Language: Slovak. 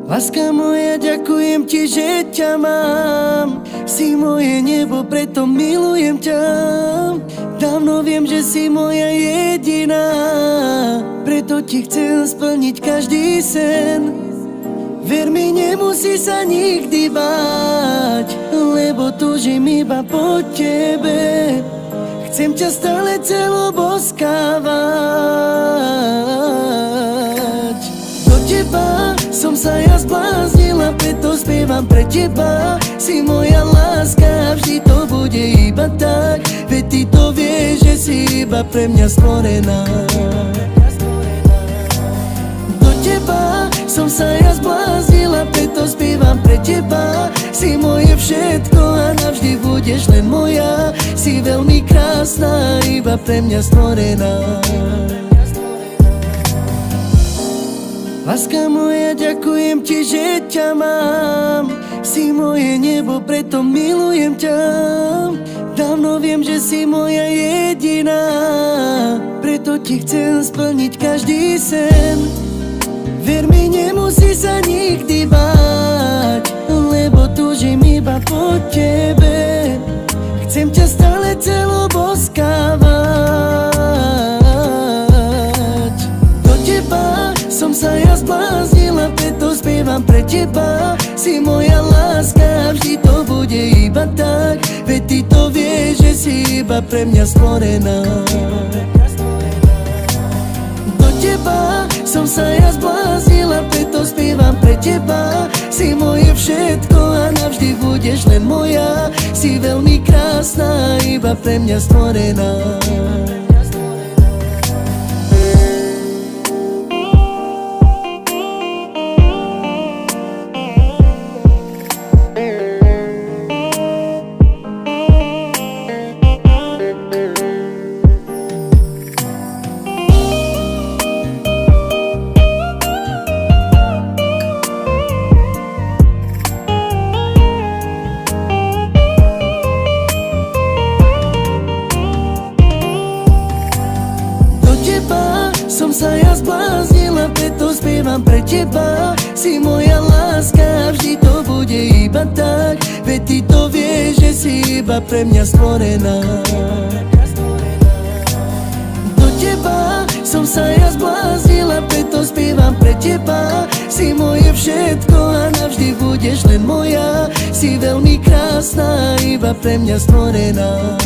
Láska moja, ďakujem ti, že ťa mám. Si moje nebo, preto milujem ťa. Dávno viem, že si moja jediná, preto ti chcem splniť každý sen. Ver mi, nemusí sa nikdy báť, lebo túžim iba po tebe. Chcem ťa stále celoboskávať. Do teba som sa ja zbláznila, preto spievam pre teba. Si moja láska, vždy to bude iba tak. Veď ty to vieš, že si iba pre mňa stvorená. Do teba som sa ja zbláznila, preto spievam pre teba. Si moje všetko a navždy budeš len moja. Si veľmi krásna, iba pre mňa stvorená. Láska moja, ďakujem ti, že ťa mám. Si moje nebo, preto milujem ťa. Dávno viem, že si moja jediná, preto ti chcem splniť každý sen. Ver mi, nemusí sa nikdy báť, lebo túžim iba po tebe. Chcem ťa stále celoboskávať. Do teba som sa ja zbláznila, preto spievam pre teba. Si moja láska, vždy to bude iba tak. Veď ty to vieš, že si iba pre mňa stvorená. Do teba som sa ja zbláznila, preto spievam pre teba. Si moje všetko a navždy budeš len moja. Si veľmi krásna, iba pre mňa stvorená. Som sa ja zbláznila, preto spievam pre teba. Si moja láska, vždy to bude iba tak. Veď ty to vieš, že si iba pre mňa stvorená. Do teba som sa ja zbláznila, preto spievam pre teba. Si moje všetko a navždy budeš len moja. Si veľmi krásna, iba pre mňa stvorená.